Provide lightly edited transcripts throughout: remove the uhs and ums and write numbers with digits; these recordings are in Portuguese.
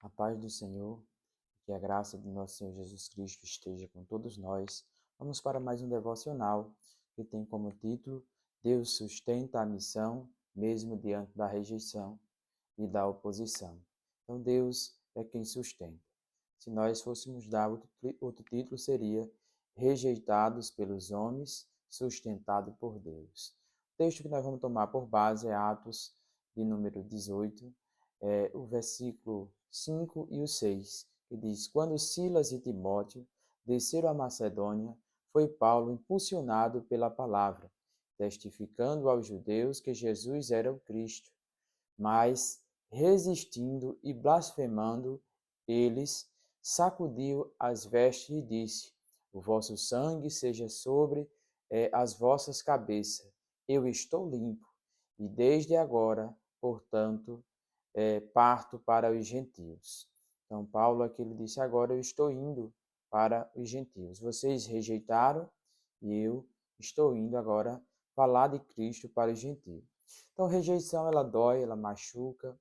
A paz do Senhor, que a graça de nosso Senhor Jesus Cristo esteja com todos nós. Vamos para mais um devocional que tem como título Deus sustenta a missão, mesmo diante da rejeição e da oposição. Então, Deus é quem sustenta. Se nós fôssemos dar outro título, seria Rejeitados pelos homens, sustentado por Deus. O texto que nós vamos tomar por base é Atos, de número 18, o versículo 5 e o 6, que diz: Quando Silas e Timóteo desceram a Macedônia, foi Paulo impulsionado pela palavra, testificando aos judeus que Jesus era o Cristo. Mas, resistindo e blasfemando, eles sacudiu as vestes e disse: O vosso sangue seja sobre as vossas cabeças. Eu estou limpo. E desde agora, portanto, parto para os gentios. Então, Paulo aqui ele disse: Agora eu estou indo para os gentios. Vocês rejeitaram e eu estou indo agora falar de Cristo para os gentios. Então, rejeição, ela dói, ela machuca,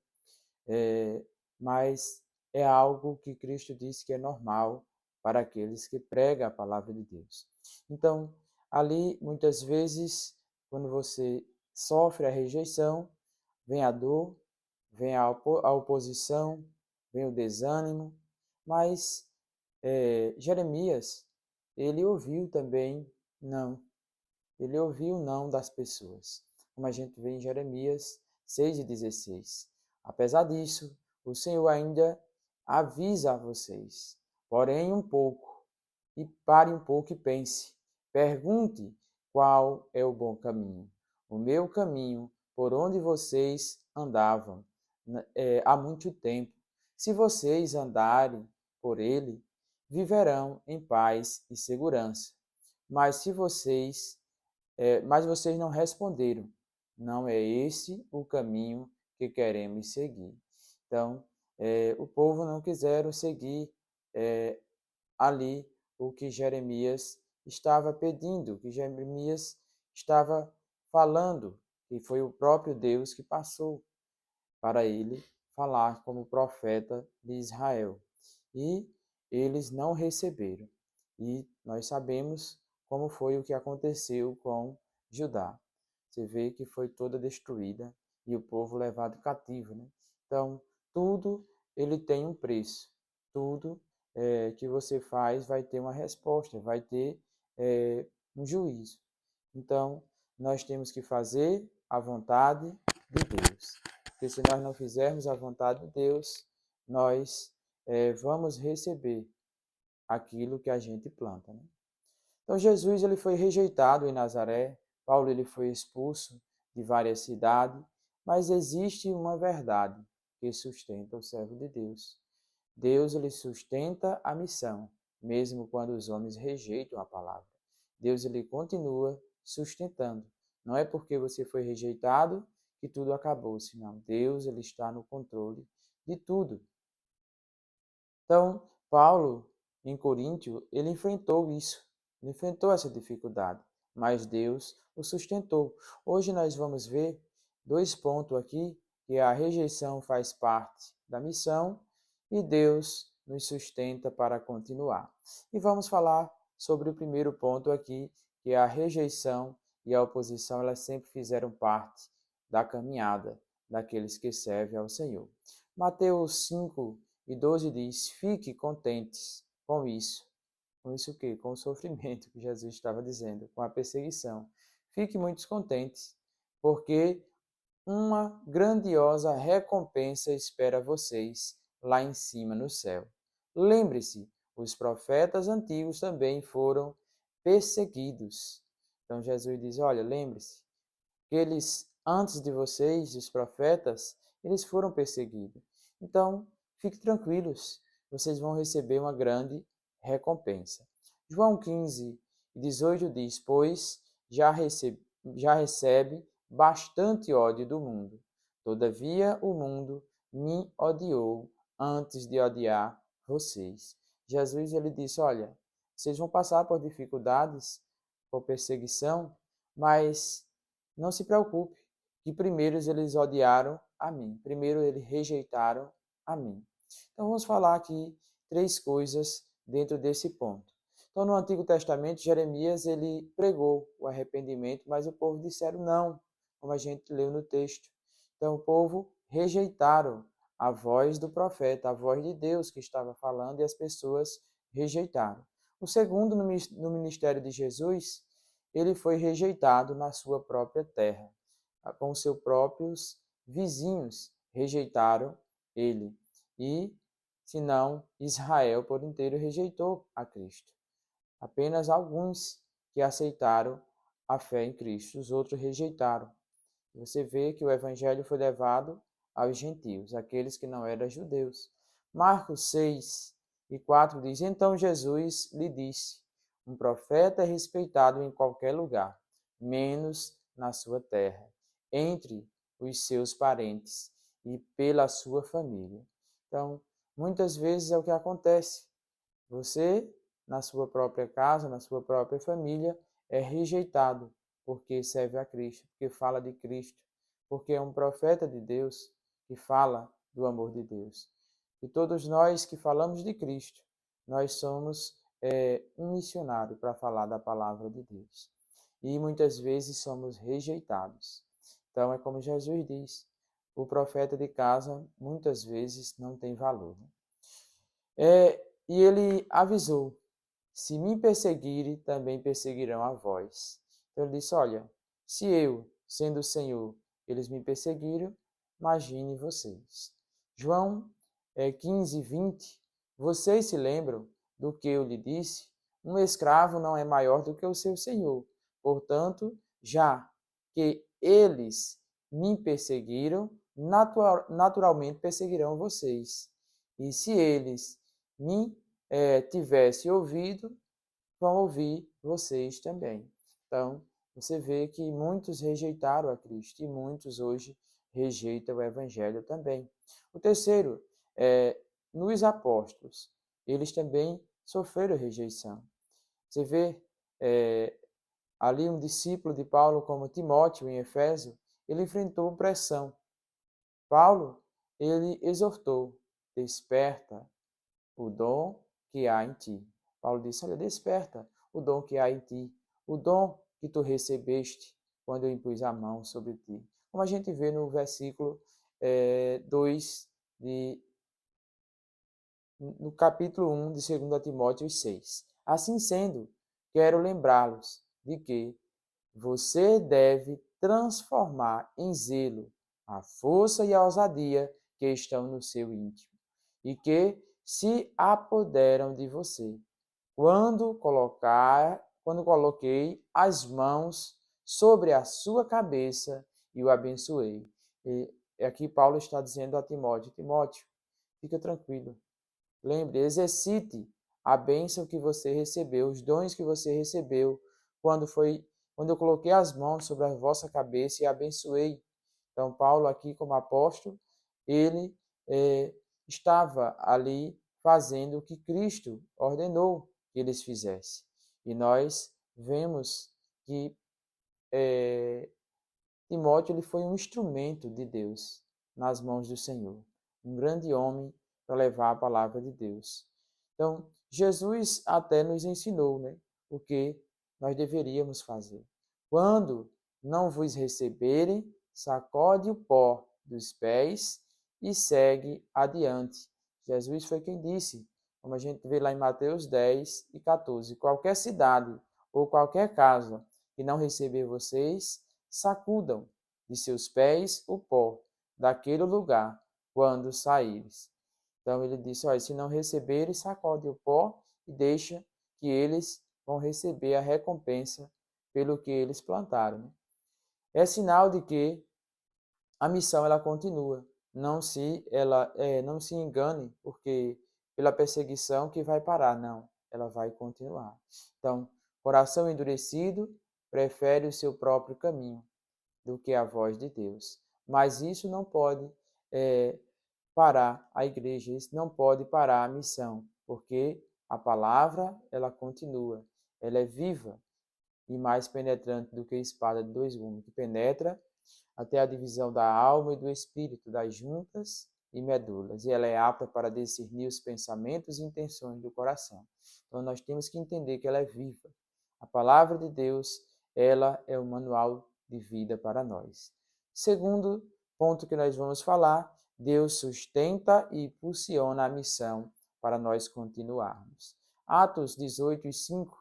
mas é algo que Cristo disse que é normal para aqueles que pregam a palavra de Deus. Então, ali, muitas vezes, quando você sofre a rejeição, vem a dor, vem a oposição, vem o desânimo, mas Jeremias, ele ouviu também não. Ele ouviu o não das pessoas, como a gente vê em Jeremias 6:16. Apesar disso, o Senhor ainda avisa a vocês, porém um pouco, e pare um pouco e pense. Pergunte qual é o bom caminho. O meu caminho, por onde vocês andavam há muito tempo. Se vocês andarem por ele, viverão em paz e segurança. Mas se vocês mas vocês não responderam. Não é esse o caminho que queremos seguir. Então, o povo não quiseram seguir ali o que Jeremias estava pedindo, o que Jeremias estava falando, e foi o próprio Deus que passou para ele falar como profeta de Israel. E eles não receberam. E nós sabemos como foi o que aconteceu com Judá. Você vê que foi toda destruída e o povo levado cativo, né? Então, tudo ele tem um preço. Tudo que você faz vai ter uma resposta, vai ter um juízo. Então, nós temos que fazer a vontade de Deus. Porque se nós não fizermos a vontade de Deus, nós vamos receber aquilo que a gente planta. Né? Então Jesus ele foi rejeitado em Nazaré, Paulo ele foi expulso de várias cidades, mas existe uma verdade que sustenta o servo de Deus. Deus ele sustenta a missão, mesmo quando os homens rejeitam a palavra. Deus ele continua sustentando. Não é porque você foi rejeitado que tudo acabou, senão Deus ele está no controle de tudo. Então, Paulo, em Coríntio, ele enfrentou isso, ele enfrentou essa dificuldade, mas Deus o sustentou. Hoje nós vamos ver dois pontos aqui, que a rejeição faz parte da missão e Deus nos sustenta para continuar. E vamos falar sobre o primeiro ponto aqui, que é a rejeição e a oposição, elas sempre fizeram parte da caminhada daqueles que servem ao Senhor. Mateus 5:12 diz: Fique contentes com isso. Com isso o quê? Com o sofrimento que Jesus estava dizendo, com a perseguição. Fique muito contentes, porque uma grandiosa recompensa espera vocês lá em cima no céu. Lembre-se, os profetas antigos também foram perseguidos. Então Jesus diz: Olha, lembre-se, que eles, antes de vocês, os profetas, eles foram perseguidos. Então, fiquem tranquilos, vocês vão receber uma grande recompensa. João 15:18 diz: Pois já recebe bastante ódio do mundo. Todavia, o mundo me odiou antes de odiar vocês. Jesus ele disse: Olha, vocês vão passar por dificuldades, por perseguição, mas não se preocupe, que primeiro eles odiaram a mim, primeiro eles rejeitaram a mim. Então vamos falar aqui 3 coisas dentro desse ponto. Então no Antigo Testamento, Jeremias ele pregou o arrependimento, mas o povo disseram não, como a gente leu no texto. Então o povo rejeitaram a voz do profeta, a voz de Deus que estava falando, e as pessoas rejeitaram. O segundo, no ministério de Jesus, ele foi rejeitado na sua própria terra, com seus próprios vizinhos rejeitaram ele. E, senão, Israel por inteiro rejeitou a Cristo. Apenas alguns que aceitaram a fé em Cristo, os outros rejeitaram. Você vê que o evangelho foi levado aos gentios, aqueles que não eram judeus. Marcos 6:4 diz: Então Jesus lhe disse: Um profeta é respeitado em qualquer lugar, menos na sua terra, entre os seus parentes e pela sua família. Então, muitas vezes é o que acontece. Você, na sua própria casa, na sua própria família, é rejeitado porque serve a Cristo, porque fala de Cristo, porque é um profeta de Deus que fala do amor de Deus. E todos nós que falamos de Cristo, nós somos um missionário para falar da palavra de Deus. E muitas vezes somos rejeitados. Então é como Jesus diz, o profeta de casa muitas vezes não tem valor. E ele avisou, se me perseguirem, também perseguirão a vós. Então ele disse, olha, se eu, sendo o Senhor, eles me perseguiram, imagine vocês. João 15:20, vocês se lembram do que eu lhe disse? Um escravo não é maior do que o seu senhor. Portanto, já que eles me perseguiram, naturalmente perseguirão vocês. E se eles me tivessem ouvido, vão ouvir vocês também. Então, você vê que muitos rejeitaram a Cristo e muitos hoje rejeitam o Evangelho também. O terceiro, nos apóstolos, eles também sofreram rejeição. Você vê ali um discípulo de Paulo como Timóteo em Efésio, ele enfrentou pressão. Paulo, ele exortou, desperta o dom que há em ti. Paulo disse, olha, desperta o dom que há em ti, o dom que tu recebeste quando eu impus a mão sobre ti. Como a gente vê no versículo 2, no capítulo 1 de 2 Timóteo 6. Assim sendo, quero lembrá-los de que você deve transformar em zelo a força e a ousadia que estão no seu íntimo e que se apoderam de você. Quando coloquei as mãos sobre a sua cabeça e o abençoei. E aqui Paulo está dizendo a Timóteo, Timóteo, fica tranquilo. Lembre, exercite a bênção que você recebeu, os dons que você recebeu quando eu coloquei as mãos sobre a vossa cabeça e abençoei. Então, Paulo aqui como apóstolo, ele estava ali fazendo o que Cristo ordenou que eles fizessem. E nós vemos que Timóteo ele foi um instrumento de Deus nas mãos do Senhor, um grande homem para levar a palavra de Deus. Então, Jesus até nos ensinou, né, o que nós deveríamos fazer. Quando não vos receberem, sacode o pó dos pés e segue adiante. Jesus foi quem disse, como a gente vê lá em Mateus 10:14, qualquer cidade ou qualquer casa que não receber vocês, sacudam de seus pés o pó daquele lugar quando saíres. Então ele disse, olha, se não receberem, sacode o pó e deixa que eles vão receber a recompensa pelo que eles plantaram. Né? É sinal de que a missão ela continua. Não se engane, porque pela perseguição que vai parar, não, ela vai continuar. Então, coração endurecido prefere o seu próprio caminho do que a voz de Deus. Mas isso não pode parar a igreja, isso não pode parar a missão, porque a palavra, ela continua, ela é viva e mais penetrante do que a espada de dois gumes, que penetra até a divisão da alma e do espírito, das juntas e medulas, e ela é apta para discernir os pensamentos e intenções do coração. Então, nós temos que entender que ela é viva. A palavra de Deus, ela é o manual de vida para nós. Segundo ponto que nós vamos falar, Deus sustenta e impulsiona a missão para nós continuarmos. Atos 18:5.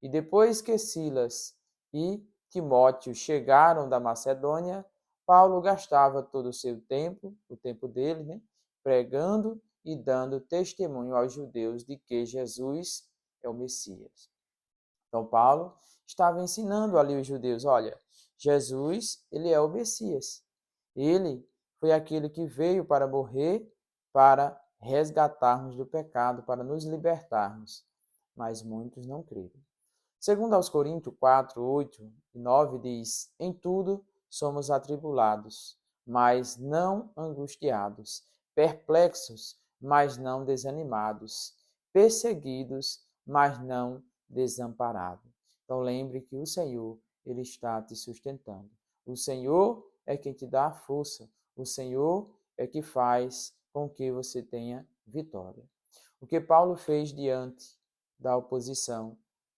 E depois que Silas e Timóteo chegaram da Macedônia, Paulo gastava todo o seu tempo, o tempo dele, pregando e dando testemunho aos judeus de que Jesus é o Messias. Então, Paulo estava ensinando ali os judeus, olha, Jesus, ele é o Messias. Ele foi aquele que veio para morrer, para resgatarmos do pecado, para nos libertarmos. Mas muitos não creram. Segundo aos Coríntios 4, 8 e 9 diz, em tudo somos atribulados, mas não angustiados, perplexos, mas não desanimados, perseguidos, mas não desamparados. Então lembre que o Senhor, ele está te sustentando. O Senhor é quem te dá a força. O Senhor é que faz com que você tenha vitória. O que Paulo fez diante da oposição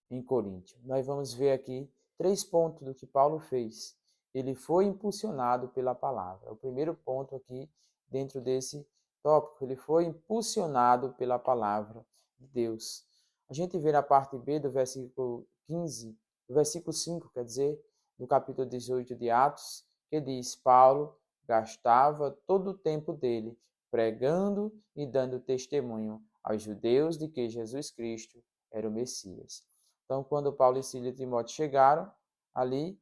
em Coríntio. Nós vamos ver aqui 3 pontos do que Paulo fez. Ele foi impulsionado pela palavra. O primeiro ponto aqui, dentro desse tópico, ele foi impulsionado pela palavra de Deus. A gente vê na parte B do versículo 15, do versículo 5, quer dizer, do capítulo 18 de Atos, que diz, Paulo gastava todo o tempo dele pregando e dando testemunho aos judeus de que Jesus Cristo era o Messias. Então, quando Paulo e Silas e Timóteo chegaram, ali,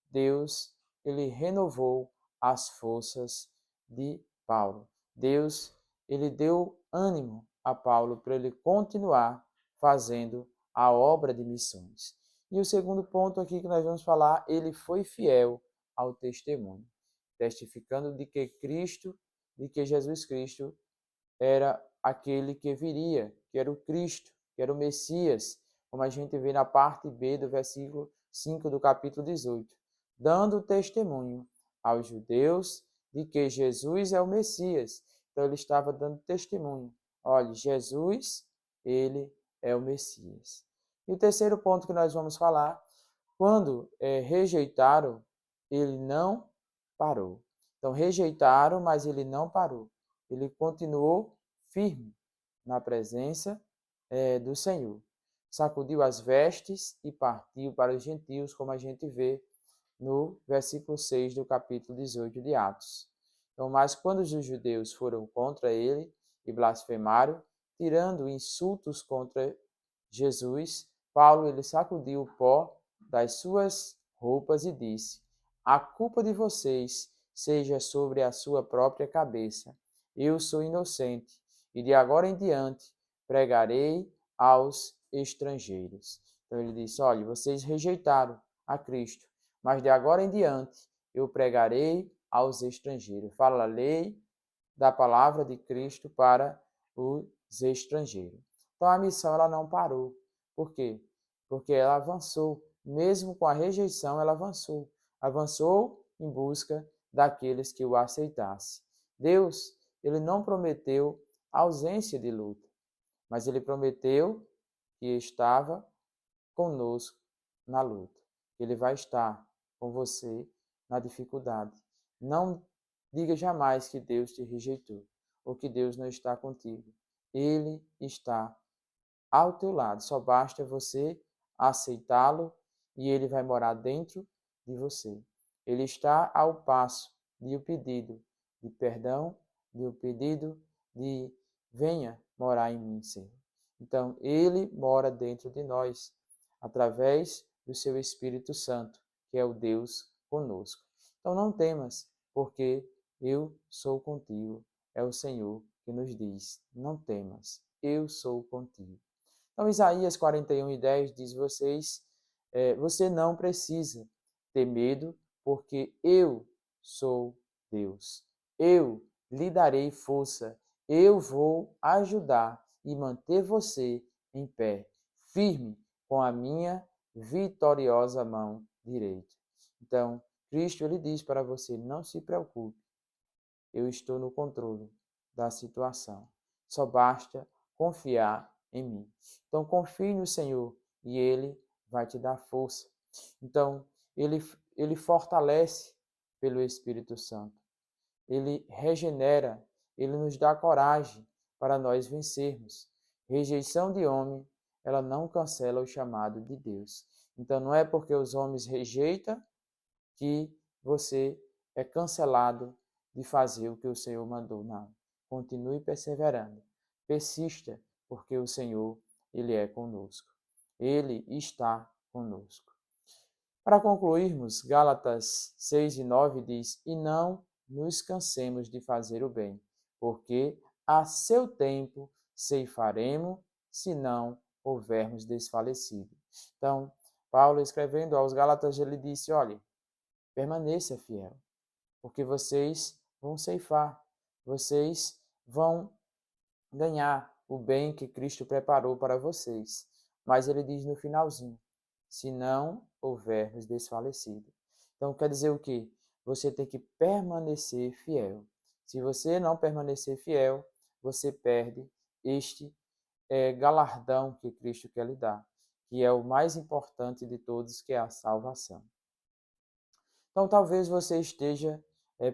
Deus, ele renovou as forças de Paulo. Deus, ele deu ânimo a Paulo para ele continuar fazendo a obra de missões. E o segundo ponto aqui que nós vamos falar, ele foi fiel ao testemunho, testificando de que Cristo, de que Jesus Cristo era aquele que viria, que era o Cristo, que era o Messias, como a gente vê na parte B do versículo 5 do capítulo 18, dando testemunho aos judeus de que Jesus é o Messias. Então ele estava dando testemunho. Olha, Jesus, ele é o Messias. E o terceiro ponto que nós vamos falar, quando rejeitaram, ele não parou. Então rejeitaram, mas ele não parou. Ele continuou firme na presença do Senhor. Sacudiu as vestes e partiu para os gentios, como a gente vê no versículo 6 do capítulo 18 de Atos. Então, mas quando os judeus foram contra ele e blasfemaram, tirando insultos contra Jesus, Paulo ele sacudiu o pó das suas roupas e disse, a culpa de vocês seja sobre a sua própria cabeça. Eu sou inocente e de agora em diante pregarei aos estrangeiros. Então ele disse, olha, vocês rejeitaram a Cristo, mas de agora em diante eu pregarei aos estrangeiros. Fala a lei da palavra de Cristo para os estrangeiros. Então a missão ela não parou. Por quê? Porque ela avançou. Mesmo com a rejeição, ela avançou. Avançou em busca daqueles que o aceitassem. Deus, ele não prometeu ausência de luta, mas ele prometeu que estava conosco na luta. Ele vai estar com você na dificuldade. Não diga jamais que Deus te rejeitou ou que Deus não está contigo. Ele está ao teu lado. Só basta você aceitá-lo e ele vai morar dentro de você. Ele está ao passo de o pedido de perdão, de o pedido de venha morar em mim, Senhor. Então, ele mora dentro de nós através do seu Espírito Santo, que é o Deus conosco. Então, não temas, porque eu sou contigo. É o Senhor que nos diz: não temas, eu sou contigo. Então, Isaías 41:10 diz: você não precisa ter medo, porque eu sou Deus. Eu lhe darei força, eu vou ajudar e manter você em pé, firme com a minha vitoriosa mão direita. Então, Cristo ele diz para você: não se preocupe, eu estou no controle. da situação. Só basta confiar em mim. Então, confie no Senhor e Ele vai te dar força. Então, Ele fortalece pelo Espírito Santo. Ele regenera, Ele nos dá coragem para nós vencermos. Rejeição de homem, ela não cancela o chamado de Deus. Então, não é porque os homens rejeitam que você é cancelado de fazer o que o Senhor mandou. Não. Continue perseverando. Persista, porque o Senhor, Ele é conosco. Ele está conosco. Para concluirmos, Gálatas 6 e 9 diz: E não nos cansemos de fazer o bem, porque a seu tempo ceifaremos, se não houvermos desfalecido. Então, Paulo, escrevendo aos Gálatas, ele disse: olhe, permaneça fiel, porque vocês vão ceifar, vocês vão ganhar o bem que Cristo preparou para vocês. Mas ele diz no finalzinho: se não houvermos desfalecido. Então quer dizer o quê? Você tem que permanecer fiel. Se você não permanecer fiel, você perde este galardão que Cristo quer lhe dar, que é o mais importante de todos, que é a salvação. Então talvez você esteja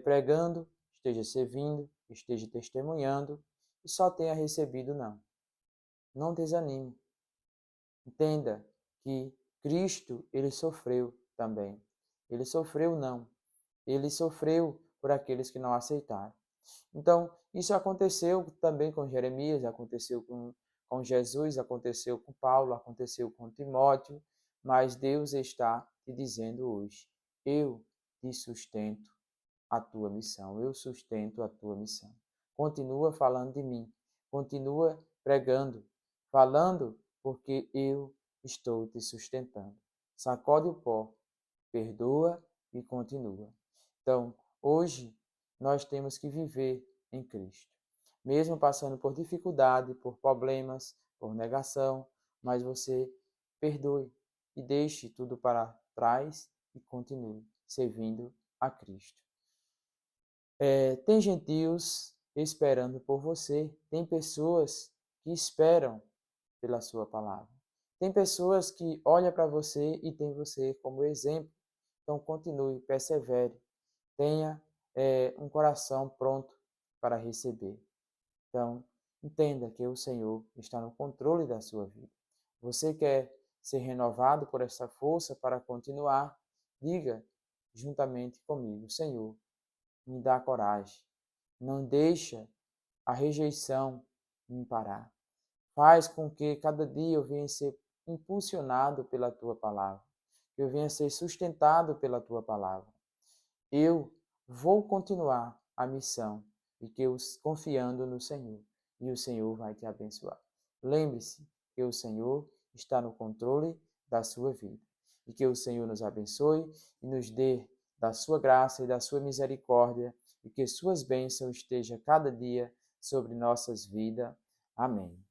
pregando, esteja servindo, esteja testemunhando e só tenha recebido não. Não desanime. Entenda que Cristo, ele sofreu também. Ele sofreu não. Ele sofreu por aqueles que não aceitaram. Então, isso aconteceu também com Jeremias, aconteceu com Jesus, aconteceu com Paulo, aconteceu com Timóteo, mas Deus está te dizendo hoje: eu te sustento a tua missão, eu sustento a tua missão. Continua falando de mim, continua pregando, falando, porque eu estou te sustentando. Sacode o pó, perdoa e continua. Então, hoje, nós temos que viver em Cristo. Mesmo passando por dificuldade, por problemas, por negação, mas você perdoe e deixe tudo para trás e continue servindo a Cristo. Tem gentios esperando por você, tem pessoas que esperam pela sua palavra. Tem pessoas que olham para você e tem você como exemplo. Então continue, persevere, tenha um coração pronto para receber. Então, entenda que o Senhor está no controle da sua vida. Você quer ser renovado por essa força para continuar? Diga juntamente comigo: Senhor, me dá coragem. Não deixa a rejeição me parar. Faz com que cada dia eu venha ser impulsionado pela tua palavra, que eu venha ser sustentado pela tua palavra. Eu vou continuar a missão e que eu confiando no Senhor, e o Senhor vai te abençoar. Lembre-se que o Senhor está no controle da sua vida e que o Senhor nos abençoe e nos dê da sua graça e da sua misericórdia e que suas bênçãos estejam cada dia sobre nossas vidas. Amém.